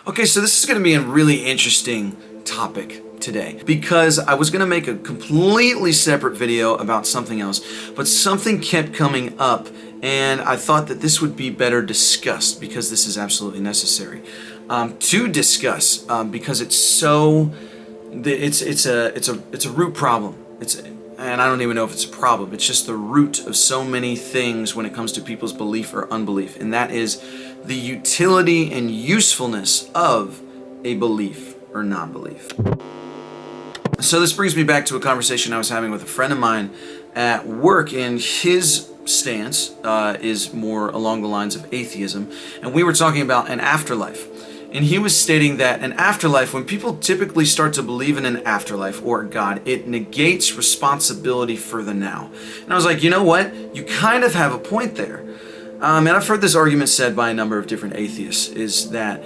Okay, so this is going to be a really interesting topic today because I was going to make a completely separate video about something else, but something kept coming up and I thought that this would be better discussed because this is absolutely necessary to discuss because it's a root problem. And I don't even know if it's a problem. It's just the root of so many things when it comes to people's belief or unbelief, and that is the utility and usefulness of a belief or non-belief. So this brings me back to a conversation I was having with a friend of mine at work, and his stance is more along the lines of atheism, and we were talking about an afterlife. And he was stating that an afterlife, when people typically start to believe in an afterlife or God, it negates responsibility for the now. And I was like, you know what? You kind of have a point there. And I've heard this argument said by a number of different atheists, is that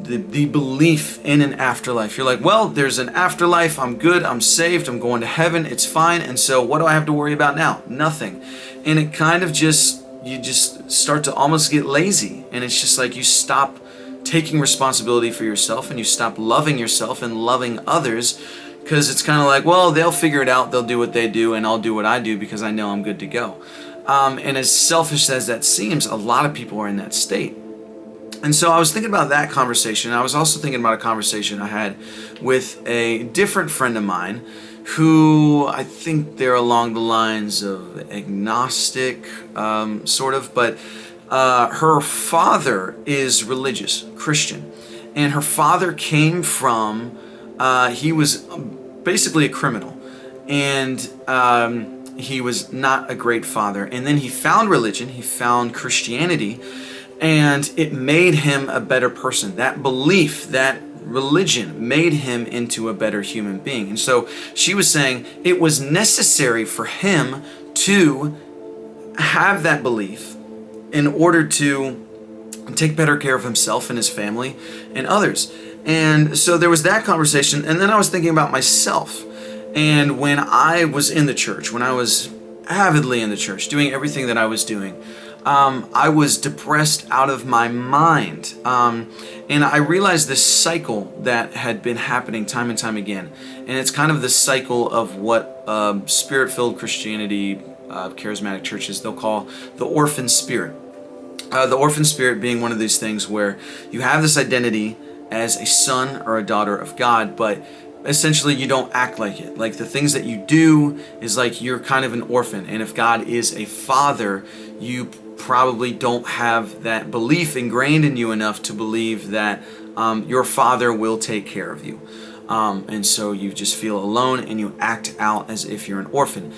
the belief in an afterlife. You're like, well, there's an afterlife, I'm good, I'm saved, I'm going to heaven, it's fine, and so what do I have to worry about now? Nothing. And it kind of you just start to almost get lazy, and it's just like you stop taking responsibility for yourself and you stop loving yourself and loving others, because it's kind of like, well, they'll figure it out, they'll do what they do, and I'll do what I do because I know I'm good to go. And as selfish as that seems, a lot of people are in that state. And so I was thinking about that conversation. I was also thinking about a conversation I had with a different friend of mine who I think they're along the lines of agnostic, sort of, but her father is religious, Christian, and her father came from, he was basically a criminal, and he was not a great father. And then he found religion, he found Christianity, and it made him a better person. That belief, that religion made him into a better human being. And so she was saying it was necessary for him to have that belief in order to take better care of himself and his family and others. And so there was that conversation, and then I was thinking about myself. And when I was in the church, when I was avidly in the church, doing everything that I was doing, I was depressed out of my mind. And I realized this cycle that had been happening time and time again. And it's kind of the cycle of what Spirit-filled Christianity, charismatic churches, they'll call the orphan spirit. The orphan spirit being one of these things where you have this identity as a son or a daughter of God, but essentially you don't act like it. Like the things that you do is like you're kind of an orphan. And if God is a father, you probably don't have that belief ingrained in you enough to believe that your father will take care of you. And so you just feel alone and you act out as if you're an orphan.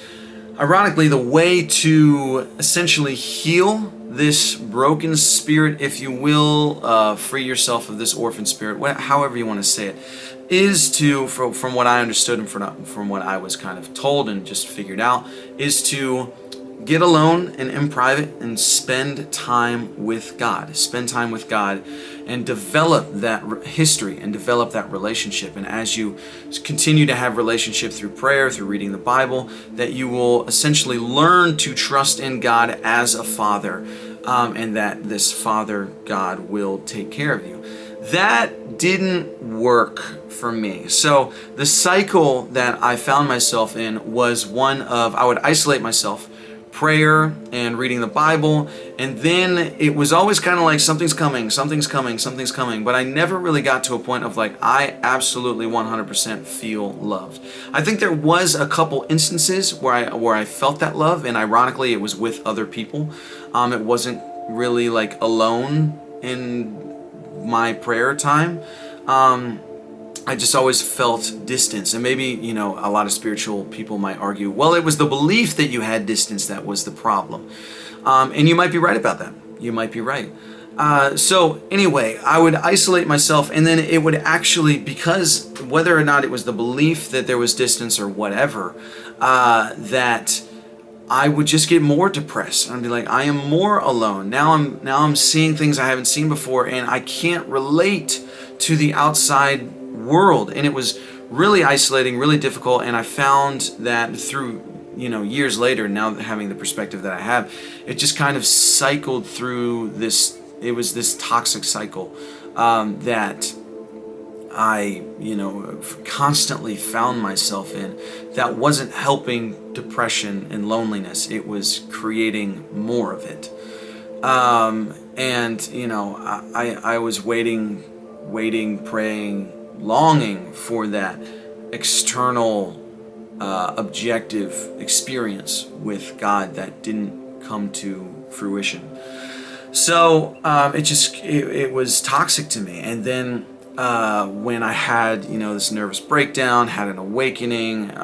Ironically, the way to essentially heal this broken spirit, if you will, free yourself of this orphan spirit, however you want to say it, is to, from what I understood and from what I was kind of told and just figured out, is to get alone and in private and spend time with God. Spend time with God and develop that history and develop that relationship. And as you continue to have relationship through prayer, through reading the Bible, that you will essentially learn to trust in God as a father, and that this Father God will take care of you. That didn't work for me. So the cycle that I found myself in was one of, I would isolate myself, prayer and reading the Bible, and then it was always kind of like something's coming, but I never really got to a point of like, I absolutely 100% feel loved. I think there was a couple instances where I felt that love, and ironically it was with other people. It wasn't really like alone in my prayer time. I just always felt distance. And maybe, a lot of spiritual people might argue, well, it was the belief that you had distance that was the problem. And you might be right about that. You might be right. So anyway, I would isolate myself, and then it would actually, because whether or not it was the belief that there was distance or whatever, that I would just get more depressed. I'd be like, I am more alone. Now I'm seeing things I haven't seen before, and I can't relate to the outside world. And it was really isolating, really difficult. And I found that through, years later, now having the perspective that I have, it just kind of cycled through this. It was this toxic cycle that I, constantly found myself in, that wasn't helping depression and loneliness. It was creating more of it. I was waiting, praying, longing for that external, objective experience with God that didn't come to fruition. So it was toxic to me. And then when I had this nervous breakdown, had an awakening,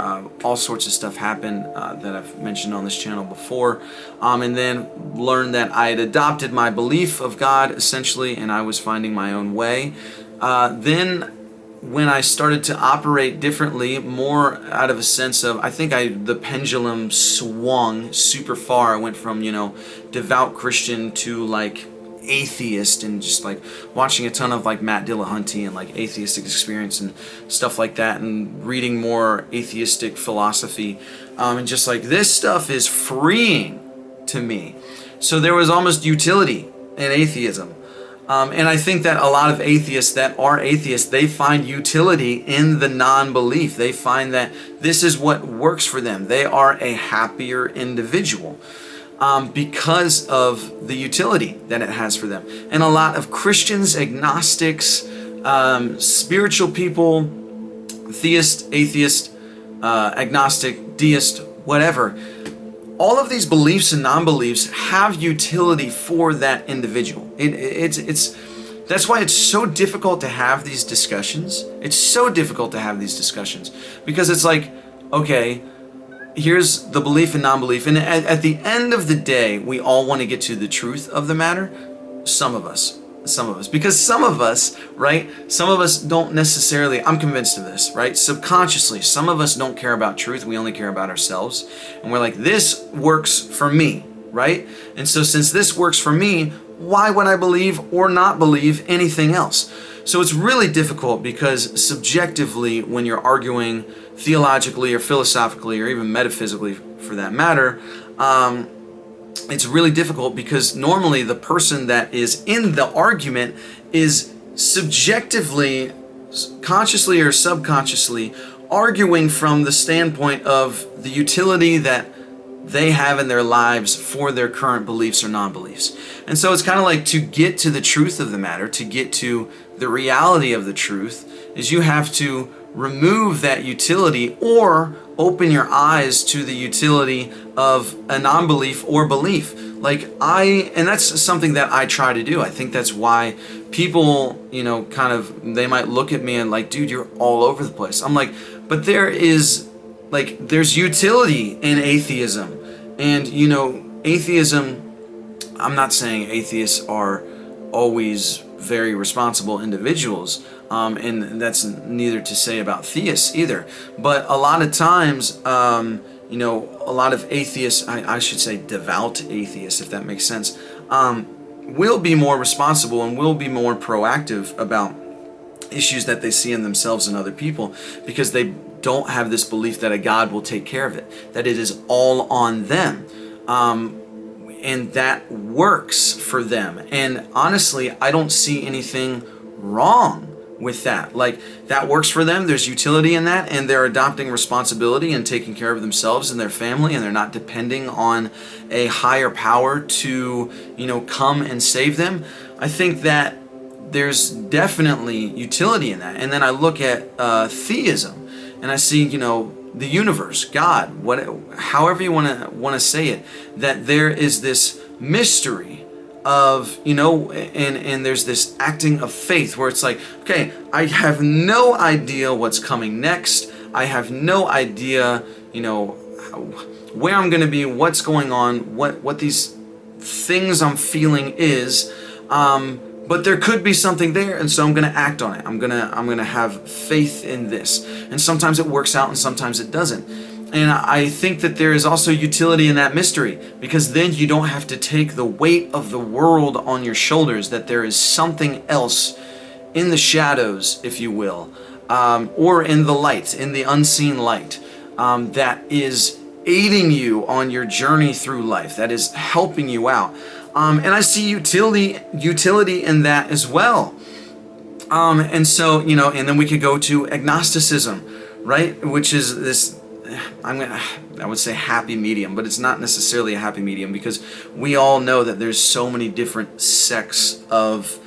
all sorts of stuff happened that I've mentioned on this channel before, and then learned that I had adopted my belief of God essentially, and I was finding my own way. Then when I started to operate differently, more out of a sense of, I think the pendulum swung super far. I went from, devout Christian to like atheist, and just like watching a ton of like Matt Dillahunty and like atheistic experience and stuff like that, and reading more atheistic philosophy, and just like this stuff is freeing to me. So there was almost utility in atheism. And I think that a lot of atheists that are atheists, they find utility in the non-belief. They find that this is what works for them. They are a happier individual because of the utility that it has for them. And a lot of Christians, agnostics, spiritual people, theist, atheist, agnostic, deist, whatever, all of these beliefs and non-beliefs have utility for that individual. That's why it's so difficult to have these discussions. It's so difficult to have these discussions because it's like, okay, here's the belief and non-belief, and at the end of the day, we all want to get to the truth of the matter. Some of us, because some of us, right? Some of us don't necessarily, I'm convinced of this, right? Subconsciously, some of us don't care about truth. We only care about ourselves. And we're like, this works for me, right? And so since this works for me, why would I believe or not believe anything else? So it's really difficult because subjectively, when you're arguing theologically or philosophically or even metaphysically for that matter, it's really difficult because normally the person that is in the argument is subjectively, consciously or subconsciously, arguing from the standpoint of the utility that they have in their lives for their current beliefs or non-beliefs. And so it's kind of like, to get to the truth of the matter, to get to the reality of the truth, is you have to remove that utility or open your eyes to the utility of a non-belief or belief. And that's something that I try to do. I think that's why people, they might look at me and like, dude, you're all over the place. I'm like, but there's utility in atheism. And, atheism, I'm not saying atheists are always very responsible individuals. And that's neither to say about theists either. But a lot of times, a lot of atheists, I should say devout atheists, if that makes sense, will be more responsible and will be more proactive about issues that they see in themselves and other people, because they don't have this belief that a God will take care of it, that it is all on them. And that works for them. And honestly, I don't see anything wrong with that. Like, that works for them. There's utility in that, and they're adopting responsibility and taking care of themselves and their family, and they're not depending on a higher power to, come and save them. I think that there's definitely utility in that. And then I look at theism, and I see, the universe, God, however you want to say it, that there is this mystery of, and there's this acting of faith where it's like, okay, I have no idea what's coming next. I have no idea, where I'm going to be, what's going on, what these things I'm feeling is, but there could be something there, and so I'm going to act on it. I'm going to have faith in this. And sometimes it works out and sometimes it doesn't. And I think that there is also utility in that mystery, because then you don't have to take the weight of the world on your shoulders, that there is something else in the shadows, if you will, or in the light, in the unseen light, that is aiding you on your journey through life, that is helping you out. And I see utility in that as well. And so, and then we could go to agnosticism, right? Which is this, I would say happy medium, but it's not necessarily a happy medium, because we all know that there's so many different sects of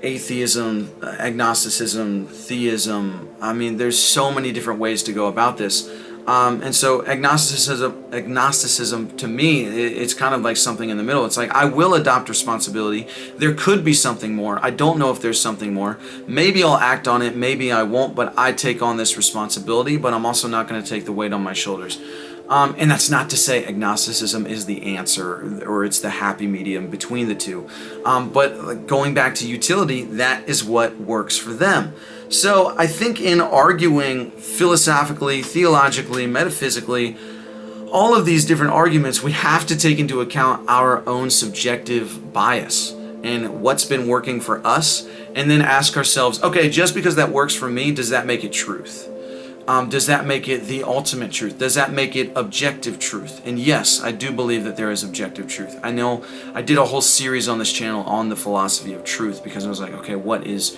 atheism, agnosticism, theism. I mean, there's so many different ways to go about this. And so agnosticism to me, it's kind of like something in the middle. It's like, I will adopt responsibility. There could be something more. I don't know if there's something more. Maybe I'll act on it, maybe I won't, but I take on this responsibility, but I'm also not going to take the weight on my shoulders. And that's not to say agnosticism is the answer, or it's the happy medium between the two. But going back to utility, that is what works for them. So I think in arguing philosophically, theologically, metaphysically, all of these different arguments, we have to take into account our own subjective bias and what's been working for us, and then ask ourselves, okay, just because that works for me, does that make it truth? Does that make it the ultimate truth? Does that make it objective truth? And yes, I do believe that there is objective truth. I know I did a whole series on this channel on the philosophy of truth, because I was like, okay, what is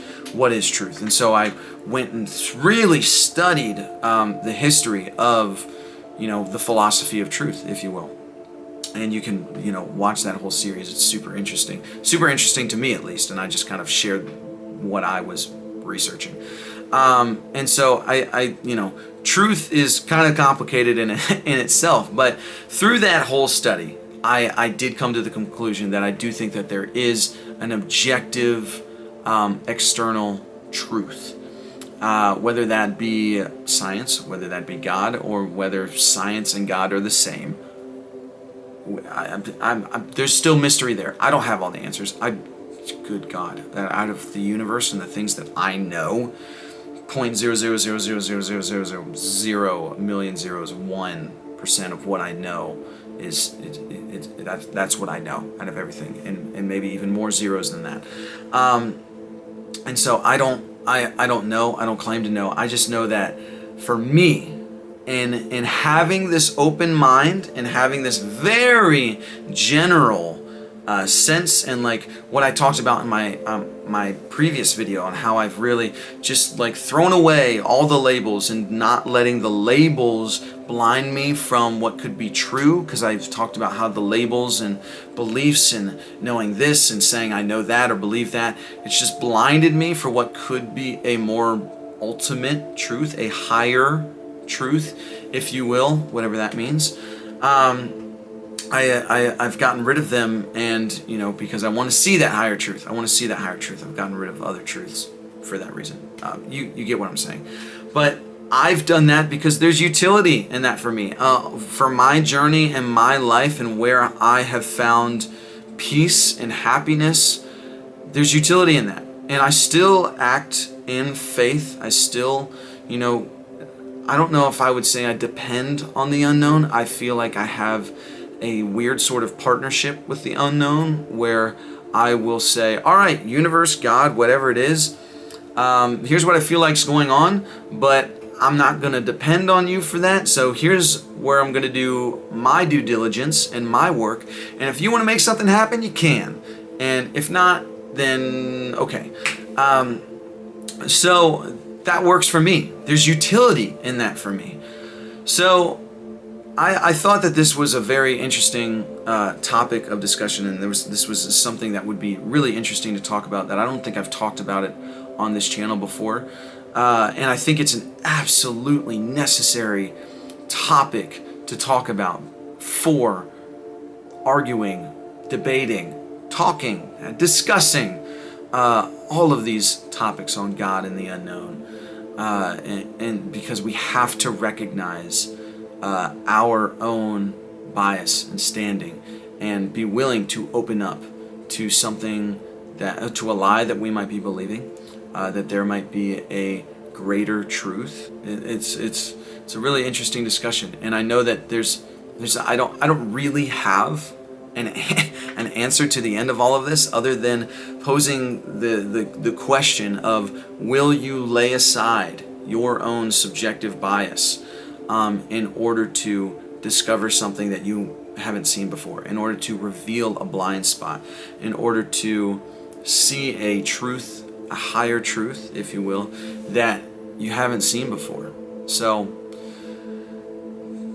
truth? And so I went and really studied the history of, the philosophy of truth, if you will. And you can, watch that whole series. It's super interesting to me at least. And I just kind of shared what I was researching. And so I truth is kind of complicated in itself, but through that whole study, I did come to the conclusion that I do think that there is an objective, external truth, whether that be science, whether that be God, or whether science and God are the same. There's still mystery there. I don't have all the answers. Good God, that out of the universe and the things that I know, 0.00000000001% of what I know is that's what I know out of everything, and maybe even more zeros than that. And so I don't know. I don't claim to know. I just know that for me, in having this open mind and having this very general sense, and like what I talked about in my previous video on how I've really just like thrown away all the labels and not letting the labels blind me from what could be true, because I've talked about how the labels and beliefs and knowing this and saying I know that or believe that, it's just blinded me for what could be a more ultimate truth, a higher truth, if you will, whatever that means. I've gotten rid of them, and because I want to see that higher truth. I've gotten rid of other truths for that reason. You get what I'm saying. But I've done that because there's utility in that for me. For my journey and my life and where I have found peace and happiness, there's utility in that. And I still act in faith. I still, I don't know if I would say I depend on the unknown. I feel like I have a weird sort of partnership with the unknown, where I will say, all right, universe, God, whatever it is, here's what I feel like's going on, but I'm not going to depend on you for that. So here's where I'm going to do my due diligence and my work. And if you want to make something happen, you can. And if not, then okay. So that works for me. There's utility in that for me. So I thought that this was a very interesting topic of discussion, and this was something that would be really interesting to talk about, that I don't think I've talked about it on this channel before. And I think it's an absolutely necessary topic to talk about for arguing, debating, talking, discussing all of these topics on God and the unknown. And because we have to recognize our own bias and standing, and be willing to open up to something to a lie that we might be believing, that there might be a greater truth. It's a really interesting discussion, and I know that I don't really have an answer to the end of all of this, other than posing the question of, will you lay aside your own subjective bias in order to discover something that you haven't seen before, in order to reveal a blind spot, in order to see a truth a higher truth, if you will, that you haven't seen before. So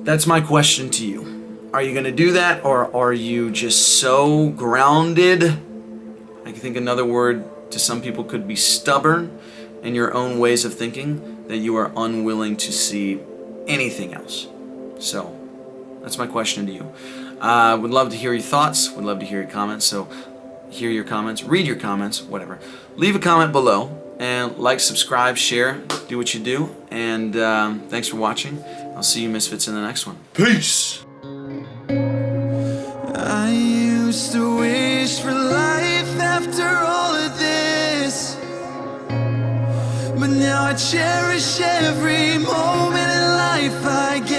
that's my question to you. Are you going to do that, or are you just so grounded? I think another word to some people could be stubborn in your own ways of thinking, that you are unwilling to see anything else. So that's my question to you. Would love to hear your thoughts, would love to hear your comments. So hear your comments, read your comments, whatever. Leave a comment below, and like, subscribe, share, do what you do. And thanks for watching. I'll see you misfits in the next one. Peace! I used to wish for life after all of this, but now I cherish every moment in life I get.